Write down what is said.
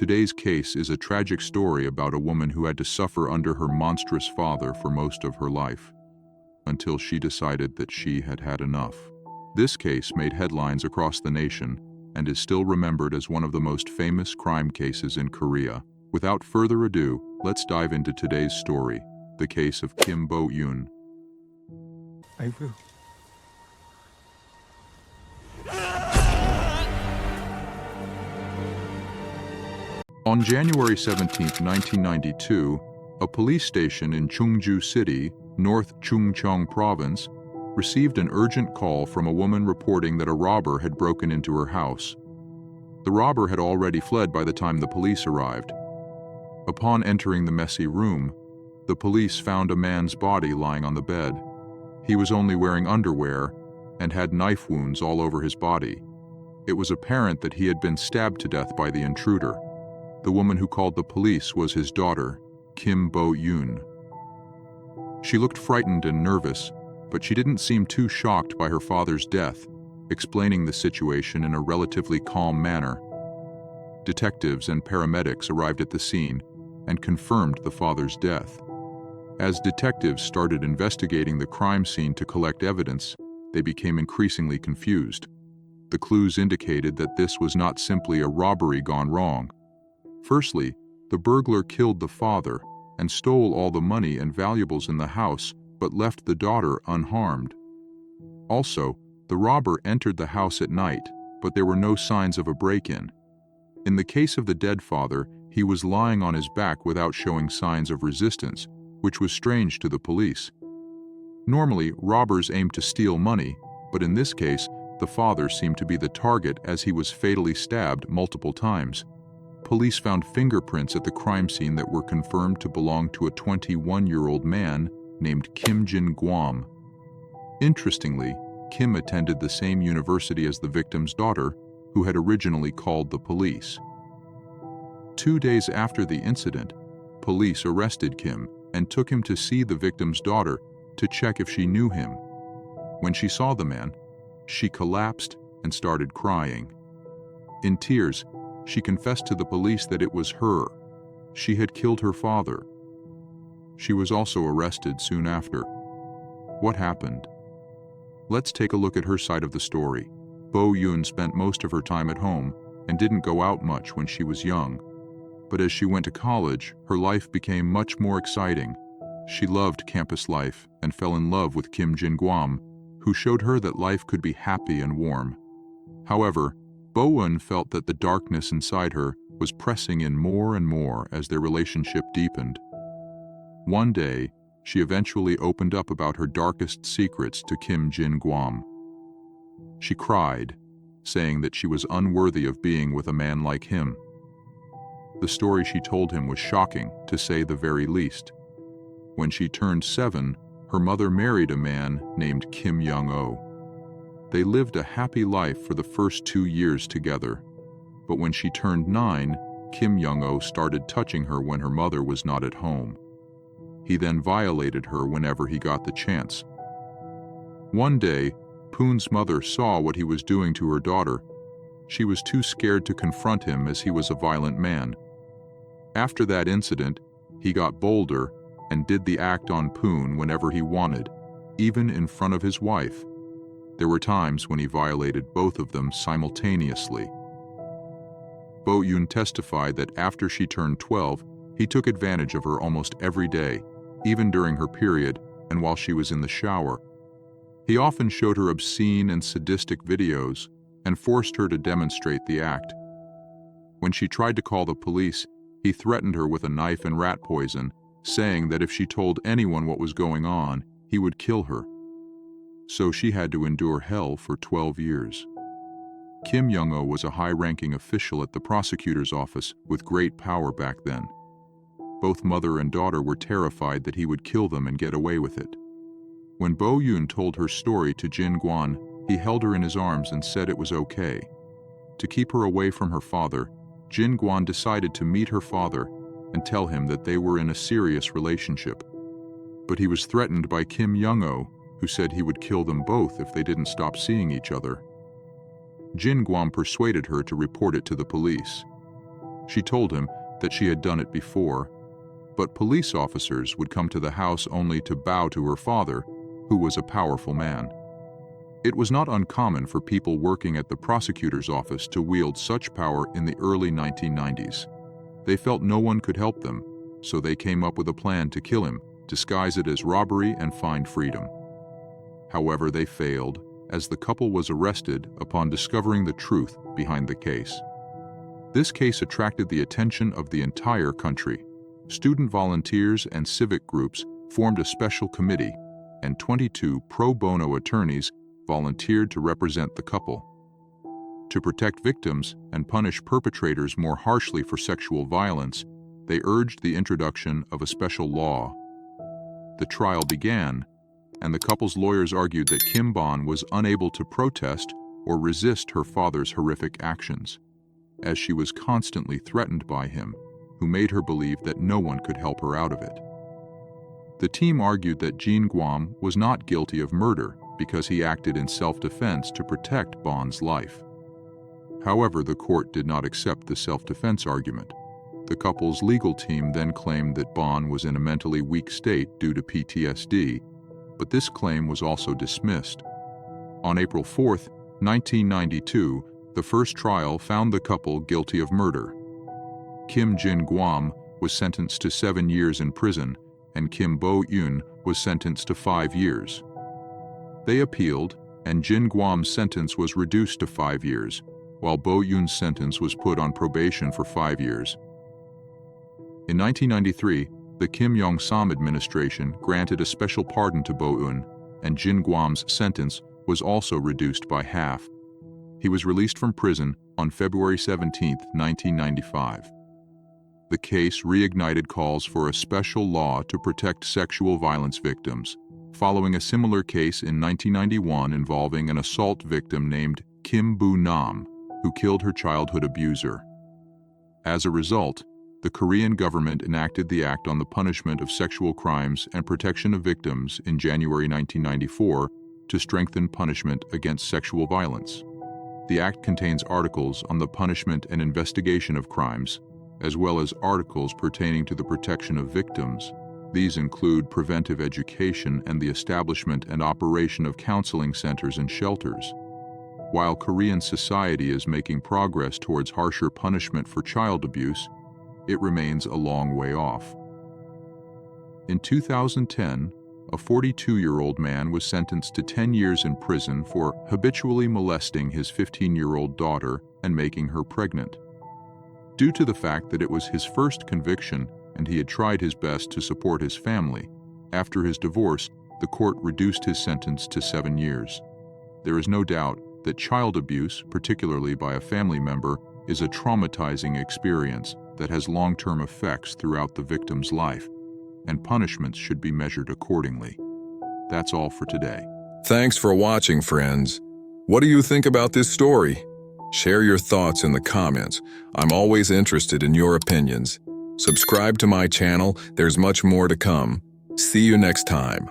Today's case is a tragic story about a woman who had to suffer under her monstrous father for most of her life, until she decided that she had had enough. This case made headlines across the nation and is still remembered as one of the most famous crime cases in Korea. Without further ado, let's dive into today's story, the case of Kim Bo Eun. 아이고. On January 17, 1992, a police station in Chungju City, North Chungcheong Province, received an urgent call from a woman reporting that a robber had broken into her house. The robber had already fled by the time the police arrived. Upon entering the messy room, the police found a man's body lying on the bed. He was only wearing underwear and had knife wounds all over his body. It was apparent that he had been stabbed to death by the intruder. The woman who called the police was his daughter, Kim Bo Eun. She looked frightened and nervous, but she didn't seem too shocked by her father's death, explaining the situation in a relatively calm manner. Detectives and paramedics arrived at the scene and confirmed the father's death. As detectives started investigating the crime scene to collect evidence, they became increasingly confused. The clues indicated that this was not simply a robbery gone wrong. Firstly, the burglar killed the father and stole all the money and valuables in the house, but left the daughter unharmed. Also, the robber entered the house at night, but there were no signs of a break-in. In the case of the dead father, he was lying on his back without showing signs of resistance, which was strange to the police. Normally, robbers aim to steal money, but in this case, the father seemed to be the target as he was fatally stabbed multiple times. Police found fingerprints at the crime scene that were confirmed to belong to a 21-year-old man named Kim Boeun. Interestingly, Kim attended the same university as the victim's daughter, who had originally called the police. 2 days after the incident, police arrested Kim and took him to see the victim's daughter to check if she knew him. When she saw the man, she collapsed and started crying. In tears, she confessed to the police that it was her. She had killed her father. She was also arrested soon after. What happened? Let's take a look at her side of the story. Bo Eun spent most of her time at home and didn't go out much when she was young. But as she went to college, her life became much more exciting. She loved campus life and fell in love with Kim Boeun, who showed her that life could be happy and warm. However, Bo Eun felt that the darkness inside her was pressing in more and more as their relationship deepened. One day, she eventually opened up about her darkest secrets to Kim Boeun. She cried, saying that she was unworthy of being with a man like him. The story she told him was shocking, to say the very least. When she turned 7, her mother married a man named Kim Young-oh. They lived a happy life for the first 2 years together. But when she turned 9, Kim Young-oh started touching her when her mother was not at home. He then violated her whenever he got the chance. One day, Poon's mother saw what he was doing to her daughter. She was too scared to confront him as he was a violent man. After that incident, he got bolder and did the act on Poon whenever he wanted, even in front of his wife. There were times when he violated both of them simultaneously. Bo Eun testified that after she turned 12, he took advantage of her almost every day, even during her period and while she was in the shower. He often showed her obscene and sadistic videos and forced her to demonstrate the act. When she tried to call the police, he threatened her with a knife and rat poison, saying that if she told anyone what was going on, he would kill her. So she had to endure hell for 12 years. Kim Young-oh was a high-ranking official at the prosecutor's office with great power back then. Both mother and daughter were terrified that he would kill them and get away with it. When Bo Eun told her story to Jin Guan, he held her in his arms and said it was okay. To keep her away from her father, Jin Guan decided to meet her father and tell him that they were in a serious relationship. But he was threatened by Kim Young-oh, who said he would kill them both if they didn't stop seeing each other. Jin Guan persuaded her to report it to the police. She told him that she had done it before, but police officers would come to the house only to bow to her father, who was a powerful man. It was not uncommon for people working at the prosecutor's office to wield such power in the early 1990s. They felt no one could help them, so they came up with a plan to kill him, disguise it as robbery, and find freedom. However, they failed, as the couple was arrested upon discovering the truth behind the case. This case attracted the attention of the entire country. Student volunteers and civic groups formed a special committee, and 22 pro bono attorneys volunteered to represent the couple. To protect victims and punish perpetrators more harshly for sexual violence, they urged the introduction of a special law. The trial began, and the couple's lawyers argued that Kim Boeun was unable to protest or resist her father's horrific actions, as she was constantly threatened by him, who made her believe that no one could help her out of it. The team argued that Jin Guam was not guilty of murder because he acted in self-defense to protect Boeun's life. However, the court did not accept the self-defense argument. The couple's legal team then claimed that Boeun was in a mentally weak state due to PTSD, but this claim was also dismissed. On April 4, 1992, the first trial found the couple guilty of murder. Kim Jin Guam was sentenced to 7 years in prison, and Kim Bo Eun was sentenced to 5 years. They appealed, and Jin Guam's sentence was reduced to 5 years, while Bo Eun's sentence was put on probation for 5 years. In 1993, the Kim Yong-sam administration granted a special pardon to Bo Eun, and Jin Guam's sentence was also reduced by half. He was released from prison on February 17, 1995. The case reignited calls for a special law to protect sexual violence victims, following a similar case in 1991 involving an assault victim named Kim Bo Eun, who killed her childhood abuser. As a result, the Korean government enacted the Act on the Punishment of Sexual Crimes and Protection of Victims in January 1994 to strengthen punishment against sexual violence. The Act contains articles on the punishment and investigation of crimes, as well as articles pertaining to the protection of victims. These include preventive education and the establishment and operation of counseling centers and shelters. While Korean society is making progress towards harsher punishment for child abuse, it remains a long way off. In 2010, a 42-year-old man was sentenced to 10 years in prison for habitually molesting his 15-year-old daughter and making her pregnant. Due to the fact that it was his first conviction and he had tried his best to support his family, after his divorce, the court reduced his sentence to 7 years. There is no doubt that child abuse, particularly by a family member, is a traumatizing experience that has long-term effects throughout the victim's life, and punishments should be measured accordingly. That's all for today. Thanks for watching, friends. What do you think about this story? Share your thoughts in the comments. I'm always interested in your opinions. Subscribe to my channel. There's much more to come. See you next time.